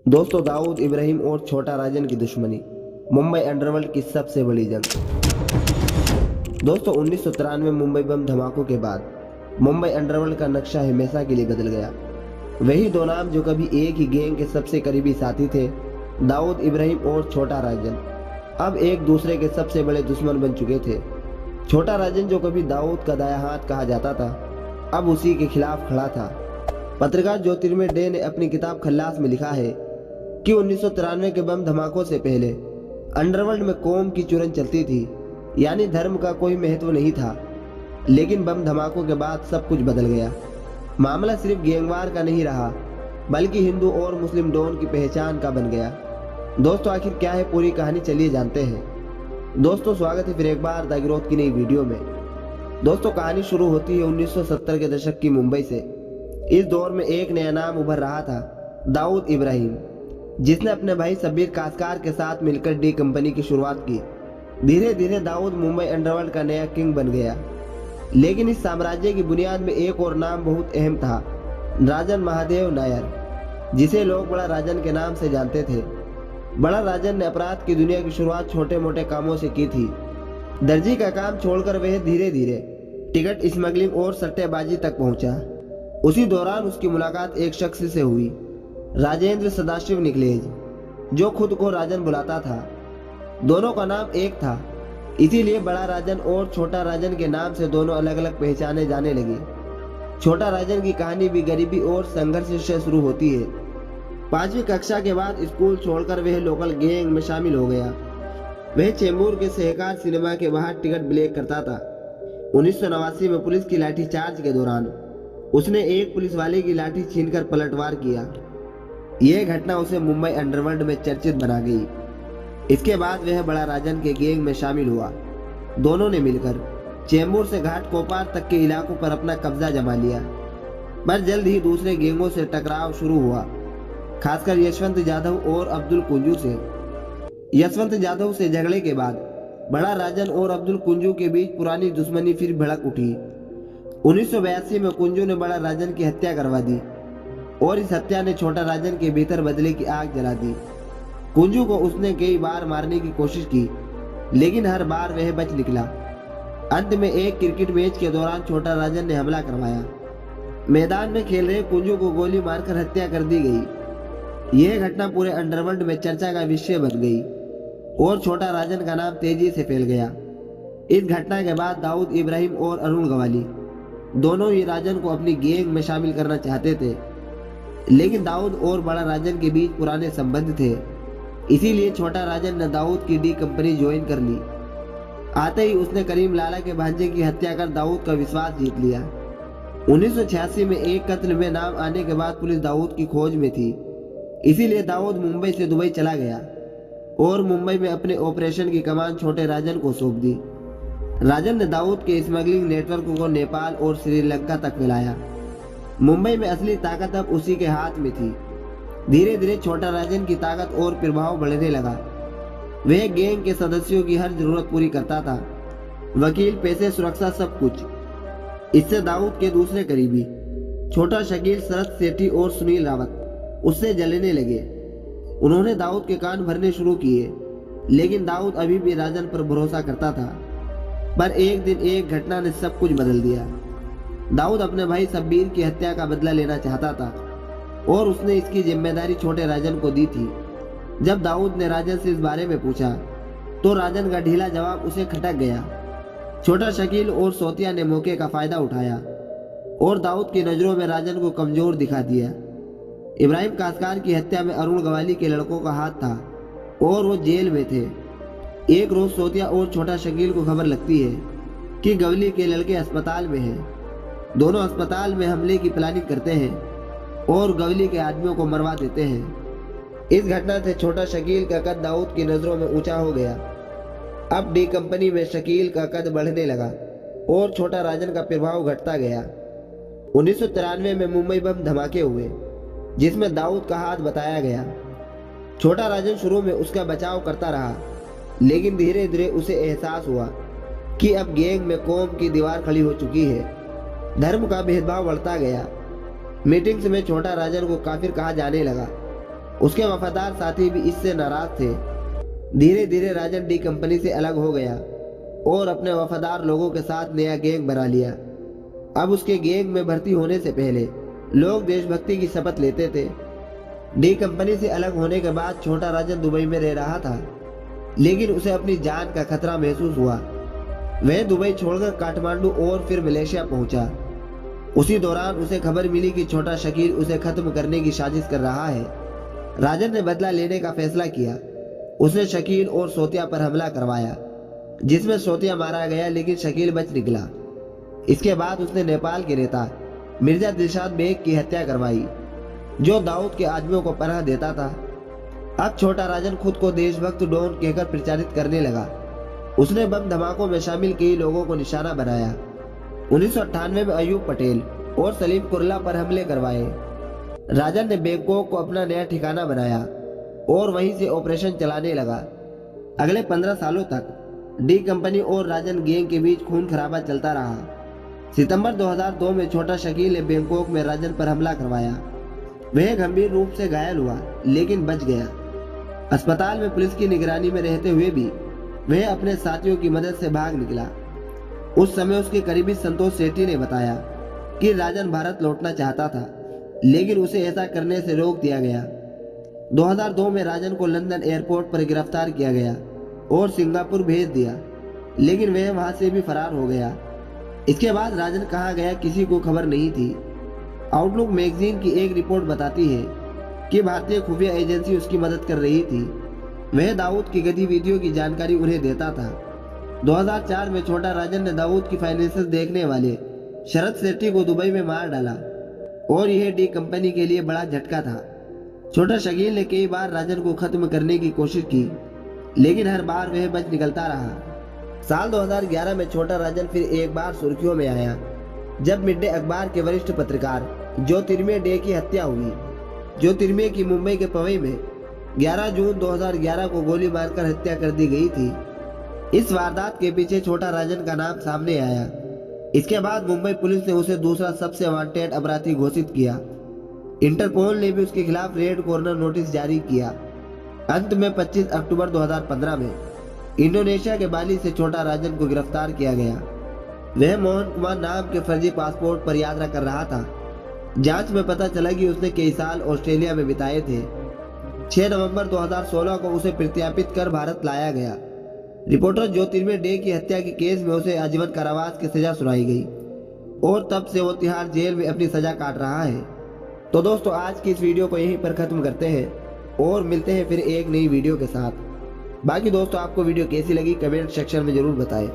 दोस्तों, दाऊद इब्राहिम और छोटा राजन की दुश्मनी, मुंबई अंडरवर्ल्ड की सबसे बड़ी जंग। दोस्तों, 1993 मुंबई बम धमाकों के बाद मुंबई अंडरवर्ल्ड का नक्शा हमेशा के लिए बदल गया। वही दो नाम जो कभी एक ही गैंग के सबसे करीबी साथी थे, दाऊद इब्राहिम और छोटा राजन, अब एक दूसरे के सबसे बड़े दुश्मन बन चुके थे। छोटा राजन, जो कभी दाऊद का दाया हाथ कहा जाता था, अब उसी के खिलाफ खड़ा था। पत्रकार ज्योतिर्मय डे ने अपनी किताब खल्लास में लिखा है कि 1993 के बम धमाकों से पहले अंडरवर्ल्ड में कौम की चुरन चलती थी, यानी धर्म का कोई महत्व नहीं था। लेकिन बम धमाकों के बाद सब कुछ बदल गया। मामला सिर्फ गैंगवार का नहीं रहा, बल्कि हिंदू और मुस्लिम डॉन की पहचान का बन गया। दोस्तों, आखिर क्या है पूरी कहानी, चलिए जानते हैं। दोस्तों, स्वागत है फिर एक बार द गिरोथ की नई वीडियो में। दोस्तों, कहानी शुरू होती है 1970 के दशक की मुंबई से। इस दौर में एक नया नाम उभर रहा था, दाऊद इब्राहिम, जिसने अपने भाई शब्बीर कासकार के साथ मिलकर डी कंपनी की शुरुआत की। धीरे धीरे दाऊद मुंबई अंडरवर्ल्ड का नया किंग बन गया। लेकिन इस साम्राज्य की बुनियाद में एक और नाम बहुत अहम था, राजन महादेव नायर, जिसे लोग बड़ा राजन के नाम से जानते थे। बड़ा राजन ने अपराध की दुनिया की शुरुआत छोटे मोटे कामों से की थी। दर्जी का काम छोड़कर वह धीरे धीरे टिकट स्मगलिंग और सट्टेबाजी तक पहुंचा। उसी दौरान उसकी मुलाकात एक शख्स से हुई, राजेंद्र सदाशिव निकलेज, जो खुद को राजन बुलाता था। दोनों का नाम एक था, इसीलिए बड़ा राजन और छोटा राजन के नाम से दोनों अलग अलग पहचाने जाने लगे। छोटा राजन की कहानी भी गरीबी और संघर्ष से शुरू होती है। 5वीं कक्षा के बाद स्कूल छोड़कर वह लोकल गैंग में शामिल हो गया। वह चेंबूर के सहकार सिनेमा के बाहर टिकट ब्लैक करता था। 1989 में पुलिस की लाठीचार्ज के दौरान उसने एक पुलिस वाले की लाठी छीनकर पलटवार किया। यह घटना उसे मुंबई अंडरवर्ल्ड में चर्चित बना गई। इसके बाद वह बड़ा राजन के गैंग में शामिल हुआ। दोनों ने मिलकर चेंबूर से घाट कोपार तक के इलाकों पर अपना कब्जा जमा लिया। पर जल्द ही दूसरे गैंगों से टकराव शुरू हुआ, खासकर यशवंत जाधव और अब्दुल कुंजू से। यशवंत जाधव से झगड़े के बाद बड़ा राजन और अब्दुल कुंजू के बीच पुरानी दुश्मनी फिर भड़क उठी। 1982 में कुंजू ने बड़ा राजन की हत्या करवा दी और इस हत्या ने छोटा राजन के भीतर बदले की आग जला दी। कुंजू को उसने कई बार मारने की कोशिश की, लेकिन हर बार वह बच निकला। अंत में एक क्रिकेट मैच के दौरान छोटा राजन ने हमला करवाया। मैदान में खेल रहे कुंजू को गोली मारकर हत्या कर दी गई। यह घटना पूरे अंडरवर्ल्ड में चर्चा का विषय बन गई और छोटा राजन का नाम तेजी से फैल गया। इस घटना के बाद दाऊद इब्राहिम और अरुण गवाली दोनों ही राजन को अपनी गैंग में शामिल करना चाहते थे, लेकिन दाऊद और बड़ा राजन के बीच पुराने संबंध थे। इसीलिए छोटा राजन ने दाऊद की डी कंपनी ज्वाइन कर ली। आते ही उसने करीम लाला के भांजे की हत्या कर दाऊद का विश्वास जीत लिया। 1986 में एक कत्ल में नाम आने के बाद पुलिस दाऊद की खोज में थी। इसीलिए दाऊद मुंबई से दुबई चला गया और मुंबई में अपने ऑपरेशन की कमान छोटे राजन को सौंप दी। राजन ने दाऊद के स्मगलिंग नेटवर्क को नेपाल और श्रीलंका तक फैलाया। मुंबई में असली ताकत अब उसी के हाथ में थी। धीरे धीरे छोटा राजन की ताकत और प्रभाव बढ़ने लगा। वह गैंग के सदस्यों की हर जरूरत पूरी करता था, वकील, पैसे, सुरक्षा, सब कुछ। इससे दाऊद के दूसरे करीबी छोटा शकील, शरद सेठी और सुनील रावत उससे जलने लगे। उन्होंने दाऊद के कान भरने शुरू किए, लेकिन दाऊद अभी भी राजन पर भरोसा करता था। पर एक दिन एक घटना ने सब कुछ बदल दिया। दाऊद अपने भाई शब्बीर की हत्या का बदला लेना चाहता था और उसने इसकी जिम्मेदारी छोटे राजन को दी थी। जब दाऊद ने राजन से इस बारे में पूछा तो राजन का ढीला जवाब उसे खटक गया। छोटा शकील और सोतिया ने मौके का फायदा उठाया और दाऊद की नजरों में राजन को कमजोर दिखा दिया। इब्राहिम कासकार की हत्या में अरुण गवाली के लड़कों का हाथ था और वो जेल में थे। एक रोज सोतिया और छोटा शकील को खबर लगती है कि गवली के लड़के अस्पताल में हैं। दोनों अस्पताल में हमले की प्लानिंग करते हैं और गवली के आदमियों को मरवा देते हैं। इस घटना से छोटा शकील का कद दाऊद की नजरों में ऊंचा हो गया। अब डी कंपनी में शकील का कद बढ़ने लगा और छोटा राजन का प्रभाव घटता गया। 1993 में मुंबई बम धमाके हुए, जिसमें दाऊद का हाथ बताया गया। छोटा राजन शुरू में उसका बचाव करता रहा, लेकिन धीरे धीरे उसे एहसास हुआ कि अब गैंग में कौम की दीवार खड़ी हो चुकी है। धर्म का भेदभाव बढ़ता गया। मीटिंग्स में छोटा राजन को काफिर कहा जाने लगा उसके वफादार साथी भी इससे नाराज थे। धीरे धीरे राजन डी कंपनी से अलग हो गया और अपने वफादार लोगों के साथ नया गैंग बना लिया। अब उसके गैंग में भर्ती होने से पहले लोग देशभक्ति की शपथ लेते थे। डी कंपनी से अलग होने के बाद छोटा राजन दुबई में रह रहा था, लेकिन उसे अपनी जान का खतरा महसूस हुआ। वह दुबई छोड़कर काठमांडू और फिर मलेशिया पहुंचा। उसी दौरान उसे खबर मिली कि छोटा शकील उसे खत्म करने की साजिश कर रहा है। राजन ने बदला लेने का फैसला किया। उसने शकील और सोतिया पर हमला करवाया, जिसमें सोतिया मारा गया लेकिन शकील बच निकला। इसके बाद उसने नेपाल के नेता मिर्जा दिलशाद बेग की हत्या करवाई, जो दाऊद के आदमियों को पनाह देता था। अब छोटा राजन खुद को देशभक्त डॉन कहकर प्रचारित करने लगा। उसने बम धमाकों में शामिल कई लोगों को निशाना बनाया। 1998 में अयूब पटेल और सलीम कुर्ला पर हमले करवाए। राजन ने बैंकॉक को अपना नया ठिकाना बनाया और वहीं से ऑपरेशन चलाने लगा। अगले 15 सालों तक डी कंपनी और राजन गैंग के बीच खून खराबा चलता रहा। सितंबर 2002 में छोटा शकील ने बैंकॉक में राजन पर हमला करवाया। वह गंभीर रूप से घायल हुआ लेकिन बच गया। अस्पताल में पुलिस की निगरानी में रहते हुए भी वह अपने साथियों की मदद से भाग निकला। उस समय उसके करीबी संतोष सेठी ने बताया कि राजन भारत लौटना चाहता था, लेकिन उसे ऐसा करने से रोक दिया गया। 2002 में राजन को लंदन एयरपोर्ट पर गिरफ्तार किया गया और सिंगापुर भेज दिया, लेकिन वह वहां से भी फरार हो गया। इसके बाद राजन कहाँ गया किसी को खबर नहीं थी। आउटलुक मैगजीन की एक रिपोर्ट बताती है कि भारतीय खुफिया एजेंसी उसकी मदद कर रही थी। वह दाऊद की गतिविधियों की जानकारी उन्हें देता था। 2004 में छोटा राजन ने दाऊद की फाइनेंसेस देखने वाले शरद सेठी को दुबई में मार डाला और यह डी कंपनी के लिए बड़ा झटका था। छोटा शकील ने कई बार राजन को खत्म करने की कोशिश की, लेकिन हर बार वह बच निकलता रहा। साल 2011 में छोटा राजन फिर एक बार सुर्खियों में आया, जब मिड डे अखबार के वरिष्ठ पत्रकार ज्योतिर्मय डे की हत्या हुई। ज्योतिर्मय की मुंबई के पवई में 11 जून 2011 को गोली मारकर हत्या कर दी गई थी। इस वारदात के पीछे छोटा राजन का नाम सामने आया। इसके बाद मुंबई पुलिस ने उसे दूसरा सबसे वांटेड अपराधी घोषित किया। इंटरपोल ने भी उसके खिलाफ रेड कॉर्नर नोटिस जारी किया। अंत में 25 अक्टूबर 2015 में इंडोनेशिया के बाली से छोटा राजन को गिरफ्तार किया गया। वह मोहन कुमार नाम के फर्जी पासपोर्ट पर यात्रा कर रहा था। जांच में पता चला कि उसने कई साल ऑस्ट्रेलिया में बिताए थे। 6 नवंबर 2016 को उसे प्रत्यार्पित कर भारत लाया गया। रिपोर्टर ज्योतिर्मय डे की हत्या के केस में उसे आजीवन कारावास की सजा सुनाई गई और तब से वो तिहाड़ जेल में अपनी सजा काट रहा है। तो दोस्तों, आज की इस वीडियो को यहीं पर खत्म करते हैं और मिलते हैं फिर एक नई वीडियो के साथ। बाकी दोस्तों, आपको वीडियो कैसी लगी कमेंट सेक्शन में जरूर बताएं।